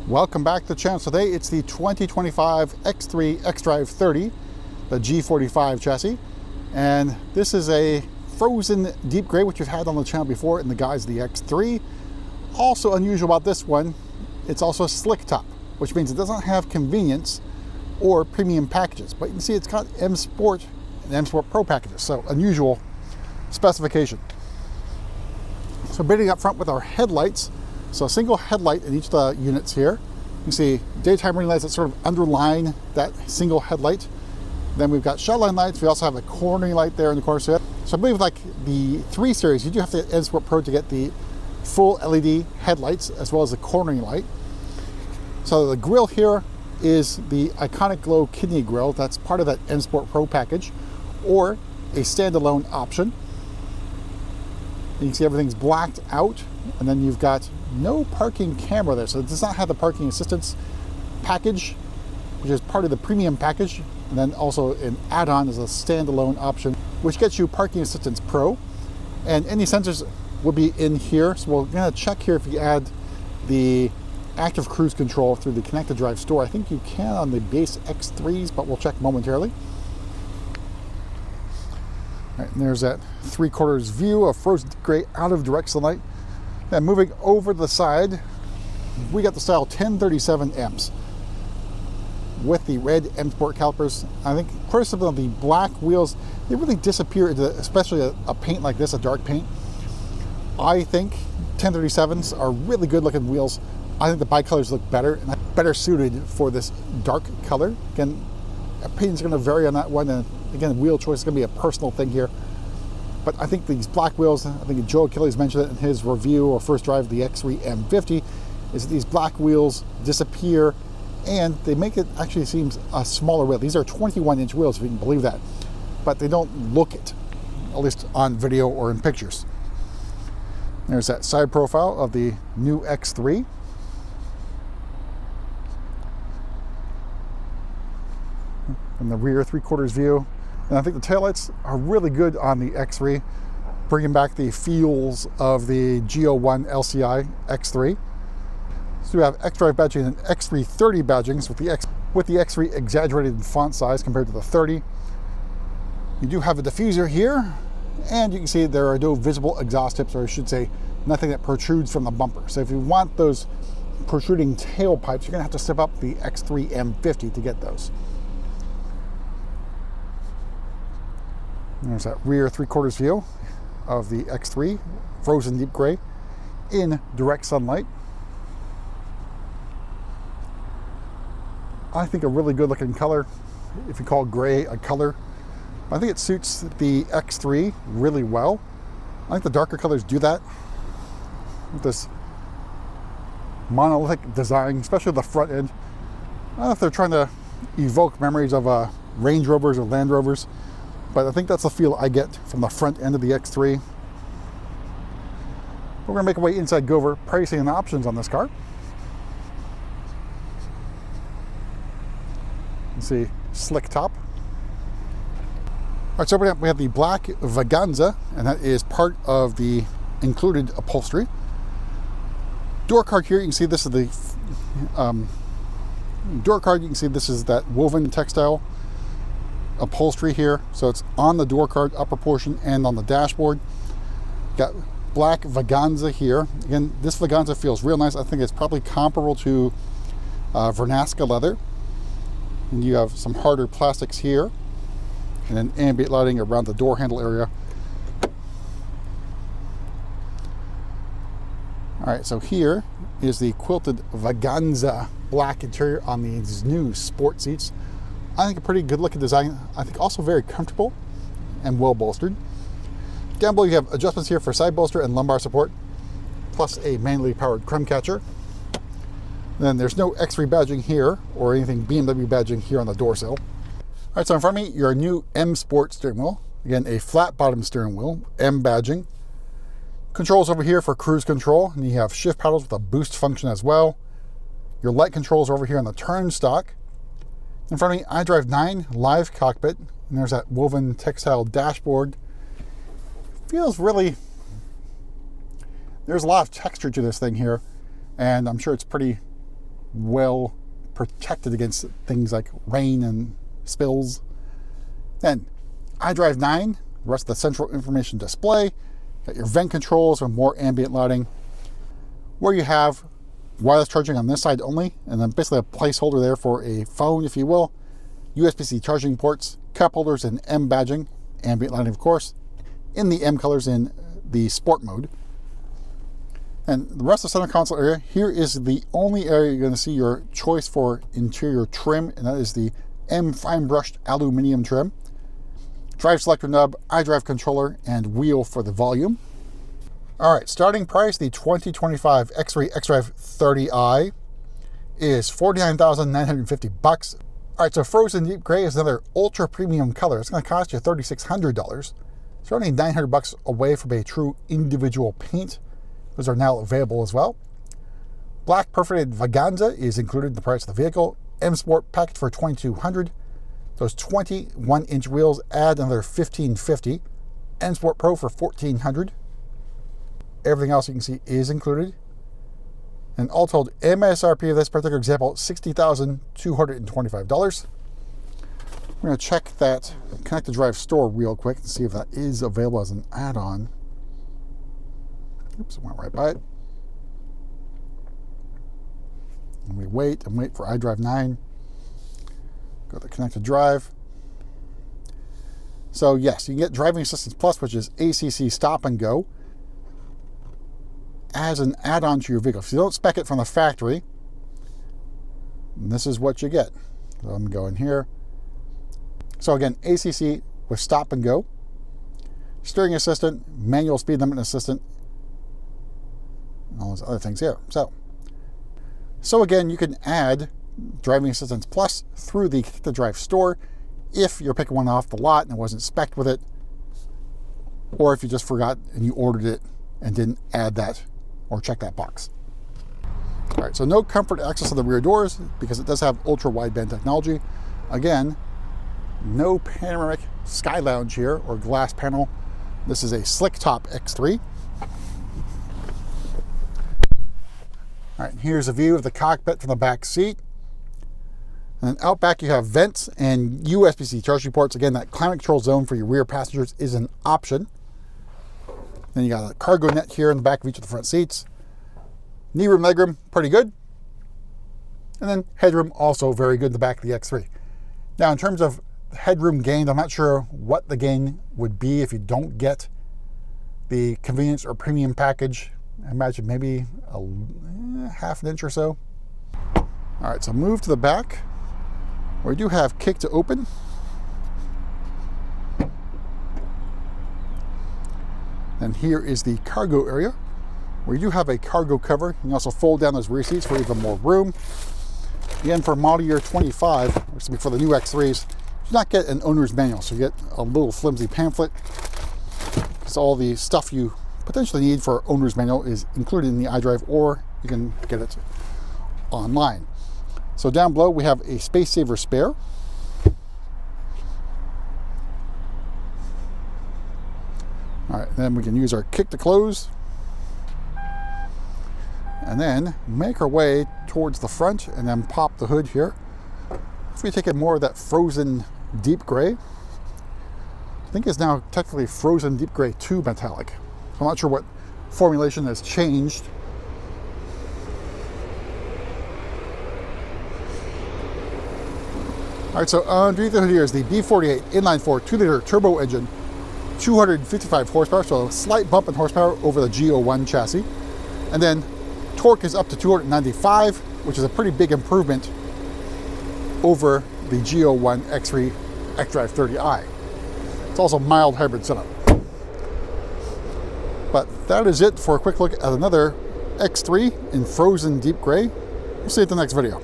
Welcome back to the channel. Today it's the 2025 X3 xDrive30, the G45 chassis, and this is a Frozen Deep Grey, which we've had on the channel before in the guise of the X3. Also unusual about this one, it's also a slick top, which means it doesn't have convenience or premium packages, but you can see it's got M Sport and M Sport Pro packages, so unusual specification. So bidding up front with our headlights. So a single headlight in each of the units here. You can see daytime running lights that sort of underline that single headlight. Then we've got shadowline lights. We also have a cornering light there in the corner. So I believe like the 3 Series, you do have to M Sport Pro to get the full LED headlights as well as the cornering light. So the grille here is the iconic glow kidney grille. That's part of that M Sport Pro package, or a standalone option. You can see everything's blacked out, and then you've got no parking camera there, so it does not have the parking assistance package, which is part of the premium package, and then also an add-on is a standalone option, which gets you Parking Assistance Pro, and any sensors will be in here. So we're going to check here if you add the active cruise control through the Connected Drive store. I think you can on the base X3s, but we'll check momentarily. All right, and there's that 3/4 view of Frozen Deep Grey out of direct sunlight. And moving over to the side, we got the style 1037Ms with the red M Sport calipers. I think criticism of the black wheels, they really disappear into, especially a paint like this, a dark paint. I think 1037s are really good looking wheels. I think the bicolors look better and better suited for this dark color. Again, opinions are going to vary on that one, and again, wheel choice is going to be a personal thing here. But I think these black wheels, I think Joe Achilles mentioned it in his review or first drive of the X3 M50, is that these black wheels disappear and they make it actually seems a smaller wheel. These are 21-inch wheels, if you can believe that, but they don't look it, at least on video or in pictures. There's that side profile of the new X3. And the rear 3/4 view. And I think the taillights are really good on the X3, bringing back the feels of the G01 LCI X3. So we have xDrive badging and X330 badgings with the X3 exaggerated in font size compared to the 30. You do have a diffuser here, and you can see there are no visible exhaust tips, or I should say, nothing that protrudes from the bumper. So if you want those protruding tailpipes, you're gonna have to step up the X3 M50 to get those. There's that rear 3/4 view of the X3 Frozen Deep Grey in direct sunlight. I think a really good looking color, if you call gray a color. I think it suits the X3 really well. I think the darker colors do that with this monolithic design, especially the front end. I don't know if they're trying to evoke memories of Range Rovers or Land Rovers, but I think that's the feel I get from the front end of the X3. We're going to make our way inside, go over pricing and options on this car. You see slick top. All right, so we have the black Vaganza, and that is part of the included upholstery. Door card here, you can see this is the door card. You can see this is that woven textile upholstery here, so it's on the door card upper portion and on the dashboard. Got black Vaganza here. Again, this Vaganza feels real nice. I think it's probably comparable to Vernasca leather. And you have some harder plastics here, and then ambient lighting around the door handle area. All right, so here is the quilted Vaganza black interior on these new sport seats. I think a pretty good looking design. I think also very comfortable and well bolstered. Down below you have adjustments here for side bolster and lumbar support, plus a manually powered crumb catcher. Then there's no X3 badging here or anything BMW badging here on the door sill. All right, so in front of me, your new M Sport steering wheel. Again, a flat bottom steering wheel, M badging. Controls over here for cruise control, and you have shift paddles with a boost function as well. Your light controls over here on the turn stock. In front of me, iDrive9 live cockpit, and there's that woven textile dashboard. Feels really, there's a lot of texture to this thing here, and I'm sure it's pretty well protected against things like rain and spills. Then iDrive9, the rest of the central information display. Got your vent controls and more ambient lighting, where you have wireless charging on this side only, and then basically a placeholder there for a phone, if you will. USB-C charging ports, cup holders, and M badging, ambient lighting, of course, in the M colors in the sport mode. And the rest of the center console area, here is the only area you're going to see your choice for interior trim, and that is the M fine brushed aluminum trim. Drive selector nub, iDrive controller, and wheel for the volume. All right, starting price, the 2025 X3 xDrive30i is $49,950. All right, so Frozen Deep Grey is another ultra premium color. It's going to cost you $3,600. It's only $900 away from a true individual paint. Those are now available as well. Black perforated Vaganza is included in the price of the vehicle. M Sport package for $2,200. Those 21-inch wheels add another $1,550. M Sport Pro for $1,400. Everything else you can see is included. And all told, MSRP of this particular example, $60,225. We're going to check that Connect to Drive store real quick and see if that is available as an add-on. Oops, I went right by it. And we wait and wait for iDrive9. Go to Connect to Drive. So yes, you can get Driving Assistance Plus, which is ACC Stop and Go, as an add-on to your vehicle. If you don't spec it from the factory, this is what you get. So I'm going here. So again, ACC with Stop and Go, steering assistant, manual speed limit assistant, and all those other things here. So again, you can add Driving Assistance Plus through the Connect to Drive store if you're picking one off the lot and it wasn't spec'd with it, or if you just forgot and you ordered it and didn't add that or check that box. All right, so no comfort access to the rear doors because it does have ultra wideband technology. Again, no panoramic sky lounge here or glass panel. This is a slick top X3. All right, here's a view of the cockpit from the back seat. And then out back you have vents and USB-C charging ports. Again, that climate control zone for your rear passengers is an option. Then you got a cargo net here in the back of each of the front seats. Knee room, leg room, pretty good. And then headroom, also very good in the back of the X3. Now, in terms of headroom gained, I'm not sure what the gain would be if you don't get the convenience or premium package. I imagine maybe a half an inch or so. All right, so move to the back. We do have kick to open. And here is the cargo area, where you do have a cargo cover. You can also fold down those rear seats for even more room. Again, for model year 25, which is for the new X3s, you do not get an owner's manual, so you get a little flimsy pamphlet. Because all the stuff you potentially need for owner's manual is included in the iDrive, or you can get it online. So down below we have a space saver spare. All right, then we can use our kick to close. And then make our way towards the front and then pop the hood here. If we take in more of that Frozen Deep Grey, I think it's now technically Frozen Deep Grey 2 metallic. I'm not sure what formulation has changed. All right, so underneath the hood here is the B48 inline-4 2-liter turbo engine, 255 horsepower, so a slight bump in horsepower over the G01 chassis. And then torque is up to 295, which is a pretty big improvement over the G01 X3 xDrive30i. It's also a mild hybrid setup. But that is it for a quick look at another X3 in Frozen Deep Grey. We'll see you at the next video.